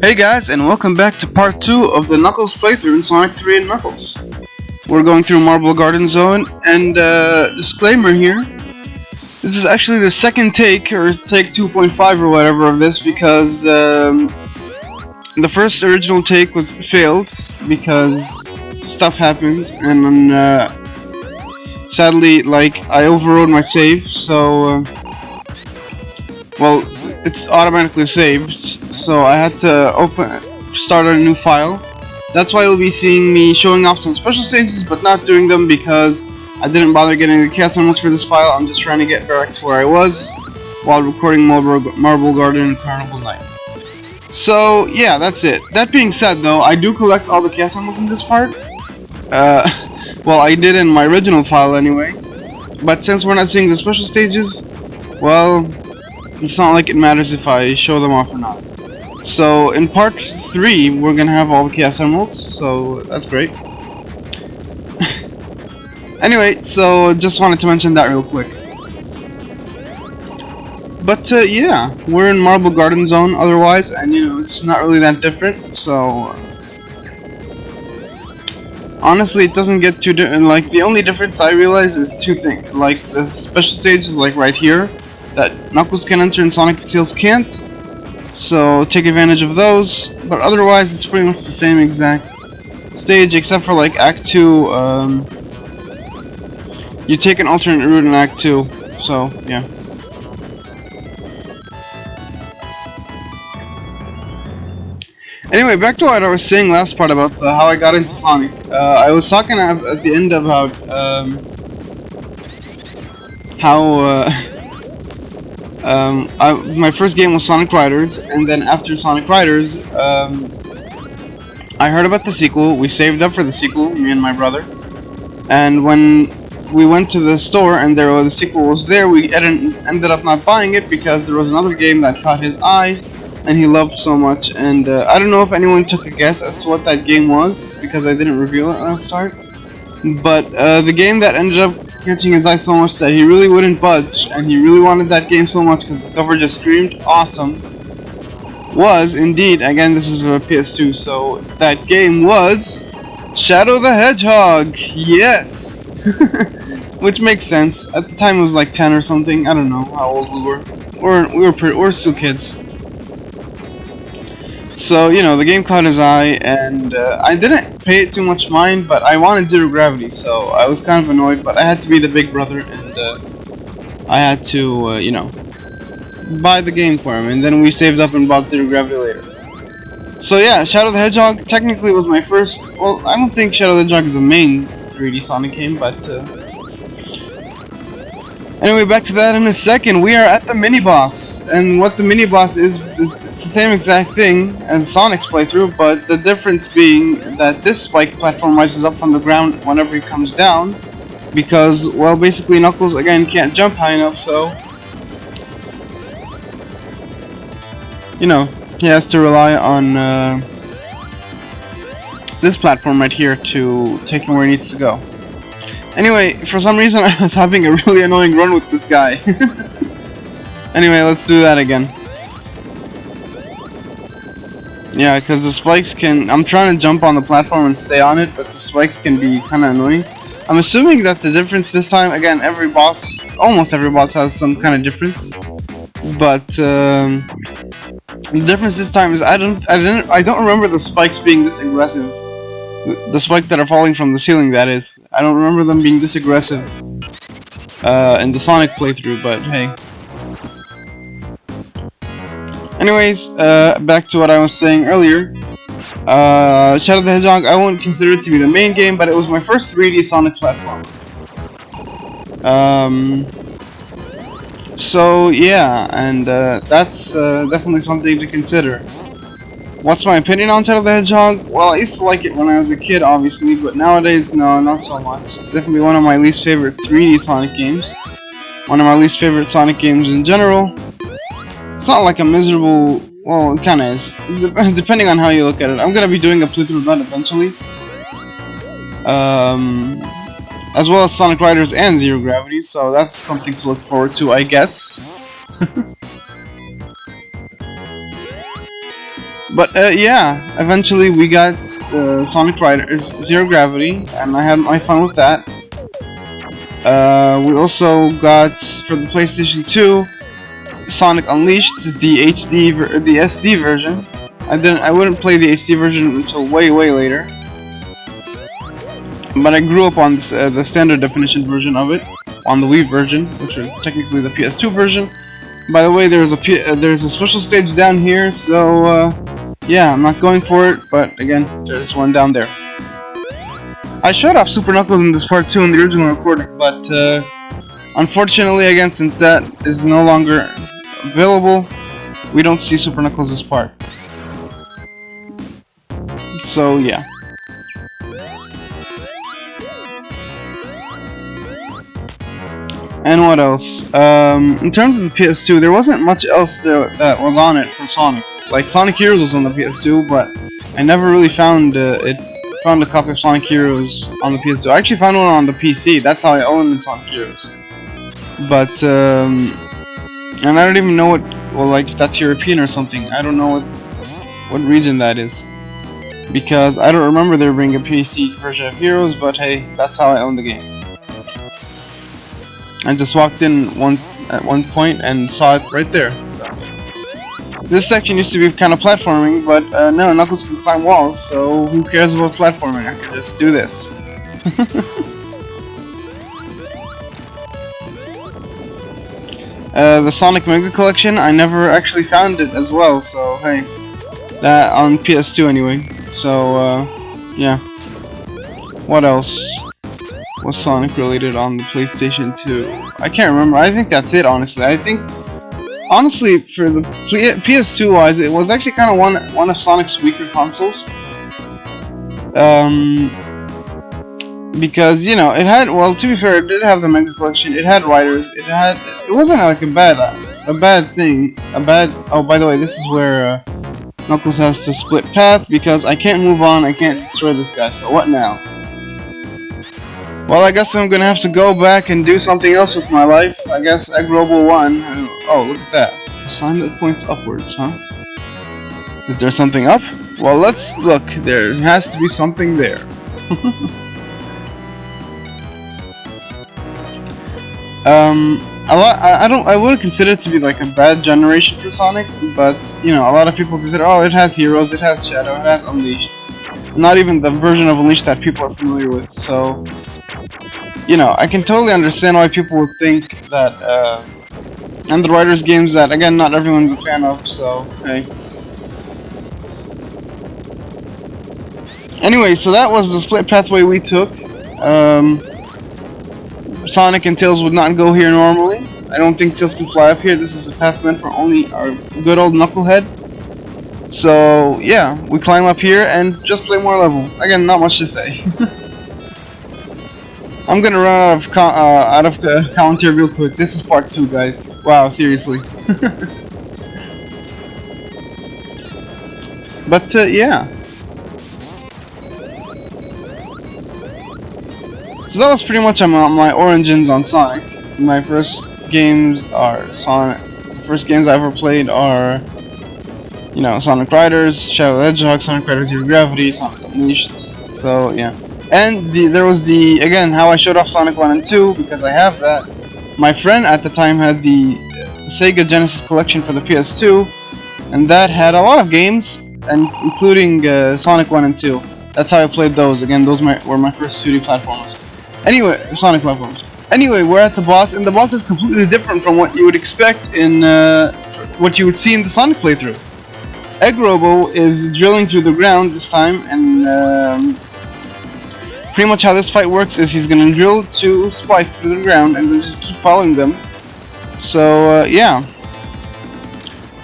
Hey guys, and welcome back to part 2 of the Knuckles playthrough in Sonic 3 and Knuckles. We're going through Marble Garden Zone, and disclaimer here, this is actually the second take, or take 2.5 or whatever of this, because the first original take failed, because stuff happened, and sadly, I overrode my save, so, well, it's automatically saved, so I had to start a new file. That's why you'll be seeing me showing off some special stages, but not doing them because I didn't bother getting the Chaos Emeralds for this file. I'm just trying to get back to where I was while recording Marble Garden and Carnival Night. So yeah, that's it. That being said, though, I do collect all the Chaos Emeralds in this part. Well, I did in my original file anyway. But since we're not seeing the special stages, well, it's not like it matters if I show them off or not. So in part 3, we're gonna have all the Chaos Emeralds, so that's great. Anyway, so just wanted to mention that real quick. But yeah, we're in Marble Garden Zone otherwise, and you know, it's not really that different, so honestly, it doesn't get too like, the only difference I realize is two things. Like, the special stages, like right here, that Knuckles can enter and Sonic and Tails can't. So take advantage of those. But otherwise, it's pretty much the same exact stage, except for like Act 2. You take an alternate route in Act 2. So yeah. Anyway, back to what I was saying last part about how I got into Sonic. I was talking at the end about how my first game was Sonic Riders, and then after Sonic Riders, I heard about the sequel. We saved up for the sequel, me and my brother, and when we went to the store and the sequel was there, we ended up not buying it because there was another game that caught his eye and he loved so much, and I don't know if anyone took a guess as to what that game was because I didn't reveal it last part, but the game that ended up catching his eye so much that he really wouldn't budge, and he really wanted that game so much because the cover just screamed awesome, was indeed, again, this is for PS2, so that game was Shadow the Hedgehog. Yes. Which makes sense. At the time it was like 10 or something. I don't know how old we were. We're still kids. So, you know, the game caught his eye, and I didn't pay it too much mind, but I wanted Zero Gravity, so I was kind of annoyed, but I had to be the big brother, and I had to, you know, buy the game for him, and then we saved up and bought Zero Gravity later. So yeah, Shadow the Hedgehog technically was my first, well, I don't think Shadow the Hedgehog is a main 3D Sonic game, but anyway, back to that in a second. We are at the mini-boss, and what the mini-boss is, it's the same exact thing as Sonic's playthrough, but the difference being that this spike platform rises up from the ground whenever he comes down, because, well, basically Knuckles, again, can't jump high enough, so, you know, he has to rely on this platform right here to take him where he needs to go. Anyway, for some reason I was having a really annoying run with this guy. Anyway, let's do that again. Yeah, because the spikes can... I'm trying to jump on the platform and stay on it, but the spikes can be kind of annoying. I'm assuming that the difference this time, again, every boss, almost every boss has some kind of difference. But the difference this time is I don't remember the spikes being this aggressive. The spikes that are falling from the ceiling, that is. I don't remember them being this aggressive in the Sonic playthrough, but hey. Anyways, back to what I was saying earlier. Shadow the Hedgehog, I won't consider it to be the main game, but it was my first 3D Sonic platform. So yeah, and that's definitely something to consider. What's my opinion on Shadow the Hedgehog? Well, I used to like it when I was a kid, obviously, but nowadays, no, not so much. It's definitely one of my least favorite 3D Sonic games. One of my least favorite Sonic games in general. It's not like a miserable... well, it kinda is. Depending on how you look at it. I'm gonna be doing a playthrough of that eventually. As well as Sonic Riders and Zero Gravity, so that's something to look forward to, I guess. But yeah, eventually we got Sonic Riders Zero Gravity, and I had my fun with that. We also got for the PlayStation 2 Sonic Unleashed, the the SD version. I wouldn't play the HD version until way later. But I grew up on this, the standard definition version of it, on the Wii version, which is technically the PS2 version. By the way, there's a special stage down here, so yeah, I'm not going for it, but again, there's one down there. I showed off Super Knuckles in this part too in the original recording, but unfortunately, again, since that is no longer available, we don't see Super Knuckles this part. So yeah. And what else? In terms of the PS2, there wasn't much else that was on it for Sonic. Like Sonic Heroes was on the PS2, but I never really found found a copy of Sonic Heroes on the PS2. I actually found one on the PC. That's how I owned Sonic Heroes. But and I don't even know like if that's European or something. I don't know what region that is, because I don't remember there being a PC version of Heroes. But hey, that's how I own the game. I just walked in at one point and saw it right there. So. This section used to be kind of platforming, but no, Knuckles can climb walls, so who cares about platforming? I can just do this. The Sonic Mega Collection, I never actually found it as well, so hey, that on PS2 anyway. So yeah. What else? Was Sonic related on the PlayStation 2? I can't remember. I think that's it, honestly. I think, honestly, for the PS2 wise, it was actually kind of one of Sonic's weaker consoles. Because, you know, it had, well, to be fair, it did have the Mega Collection, it had Riders, it wasn't like a bad thing, oh, by the way, this is where Knuckles has to split path, because I can't move on, I can't destroy this guy, so what now? Well, I guess I'm gonna have to go back and do something else with my life. I guess Egg Robo 1. Oh, look at that. A sign that points upwards, huh? Is there something up? Well, let's look. There has to be something there. I wouldn't consider it to be like a bad generation for Sonic, but you know, a lot of people consider, oh, it has Heroes, it has Shadow, it has Unleashed. Not even the version of Unleashed that people are familiar with, so you know, I can totally understand why people would think that, and the Riders games that, again, not everyone's a fan of, so, hey. Anyway, so that was the split pathway we took. Sonic and Tails would not go here normally. I don't think Tails can fly up here. This is a path meant for only our good old Knucklehead. So, yeah, we climb up here and just play more level. Again, not much to say. I'm gonna run out of commentary real quick. This is part 2, guys. Wow, seriously. But yeah. So that was pretty much my origins on Sonic. My first games are Sonic. The first games I ever played are, you know, Sonic Riders, Shadow the Hedgehog, Sonic Riders Zero Gravity, Sonic Unleashed. So yeah. And there was again, how I showed off Sonic 1 and 2, because I have that. My friend at the time had the Sega Genesis collection for the PS2, and that had a lot of games, and including Sonic 1 and 2. That's how I played those. Again, those were my first 2D platformers. Anyway, Sonic platformers. Anyway, we're at the boss, and the boss is completely different from what you would expect in what you would see in the Sonic playthrough. Egg Robo is drilling through the ground this time, and pretty much how this fight works is he's gonna drill 2 spikes through the ground and then just keep following them. So yeah,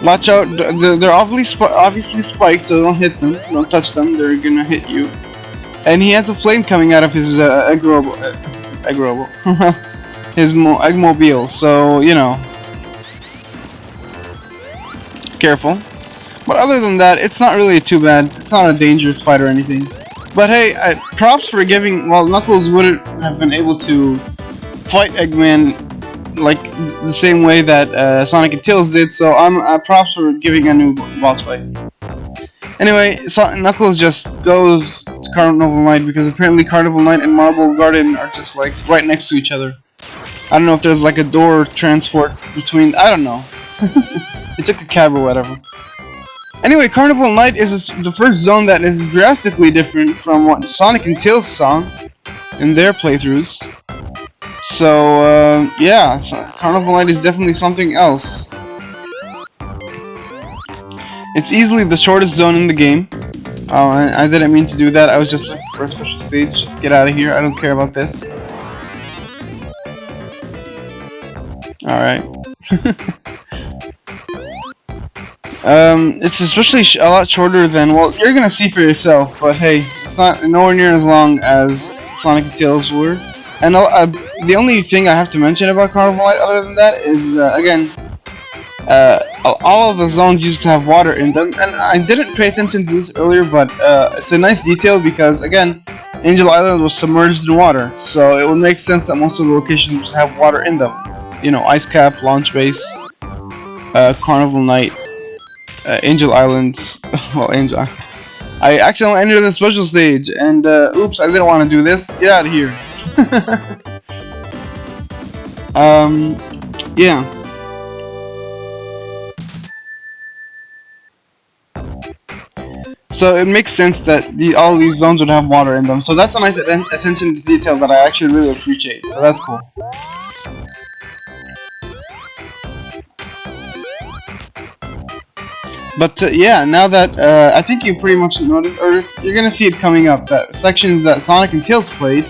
watch out. They're obviously spiked, so don't hit them, don't touch them. They're gonna hit you. And he has a flame coming out of his Egg Robo, his Eggmobile. So you know, careful. But other than that, it's not really too bad. It's not a dangerous fight or anything. But hey, props for giving. Well, Knuckles wouldn't have been able to fight Eggman like the same way that Sonic and Tails did. So I'm props for giving a new boss fight. Anyway, Knuckles just goes to Carnival Night because apparently Carnival Night and Marble Garden are just like right next to each other. I don't know if there's like a door transport between. I don't know. He took a cab or whatever. Anyway, Carnival Night is the first zone that is drastically different from what Sonic and Tails saw in their playthroughs. So, yeah, Carnival Night is definitely something else. It's easily the shortest zone in the game. Oh, I didn't mean to do that. I was just looking for a special stage. Get out of here. I don't care about this. Alright. It's especially a lot shorter than, well, you're gonna see for yourself, but hey, it's not nowhere near as long as Sonic and Tails were. And the only thing I have to mention about Carnival Night other than that is, again, all of the zones used to have water in them, and I didn't pay attention to this earlier, but it's a nice detail because, again, Angel Island was submerged in water, so it would make sense that most of the locations would have water in them. You know, Ice Cap, Launch Base, Carnival Night, Angel Island. Well, Angel. I accidentally entered the special stage, and oops, I didn't want to do this. Get out of here. Yeah. So it makes sense that all these zones would have water in them. So that's a nice attention to detail that I actually really appreciate. So that's cool. But yeah, now that I think you pretty much noticed, or you're gonna see it coming up, that sections that Sonic and Tails played,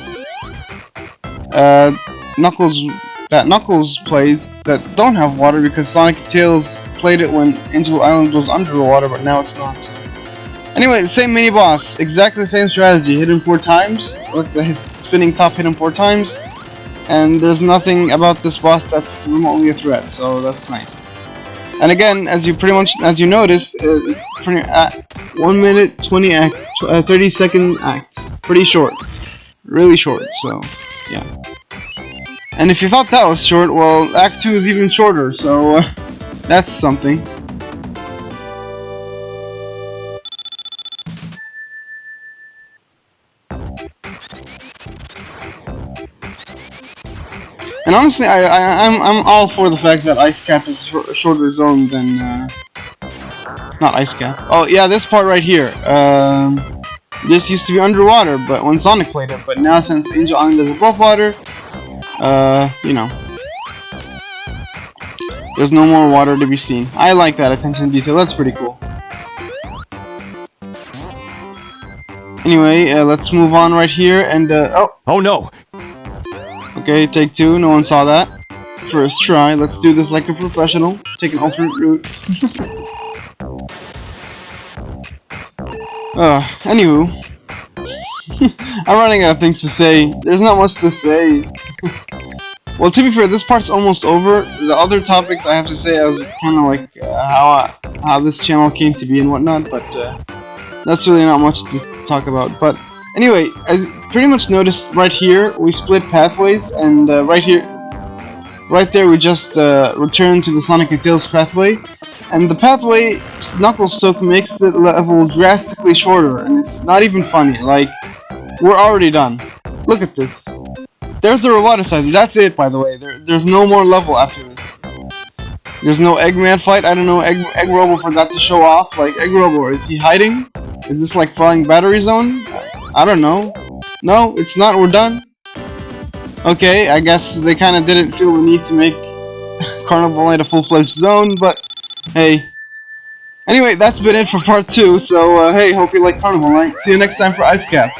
Knuckles plays that don't have water because Sonic and Tails played it when Angel Island was underwater, but now it's not. Anyway, the same mini boss, exactly the same strategy. Hit him 4 times, with the spinning top, hit him 4 times, and there's nothing about this boss that's remotely a threat, so that's nice. And again, as you noticed, 1 minute 30 second act, pretty short, really short. So yeah. And if you thought that was short, well, Act 2 is even shorter. So that's something. And honestly, I'm all for the fact that Ice Cap is a shorter zone than not Ice Cap. Oh yeah, this part right here. This used to be underwater, but when Sonic played it, but now since Angel Island is above water, you know, there's no more water to be seen. I like that attention to detail. That's pretty cool. Anyway, let's move on right here and oh no. Okay, take 2, no one saw that. First try, let's do this like a professional. Take an alternate route. Anywho. I'm running out of things to say. There's not much to say. Well, to be fair, this part's almost over. The other topics I have to say as kind of like how this channel came to be and whatnot, but that's really not much to talk about. But anyway, as pretty much noticed right here, we split pathways, and right there we just returned to the Sonic and Tails pathway, and the pathway Knuckles took makes the level drastically shorter, and it's not even funny. Like, we're already done. Look at this. There's the Roboticizer. That's it, by the way. There's no more level after this. There's no Eggman fight. I don't know. Egg Robo forgot to show off. Like, Egg Robo, is he hiding? Is this like Flying Battery Zone? I don't know. No, it's not. We're done. Okay, I guess they kind of didn't feel the need to make Carnival Night a full-fledged zone, but hey. Anyway, that's been it for part 2, so hey, hope you like Carnival Night. See you next time for Ice Cap.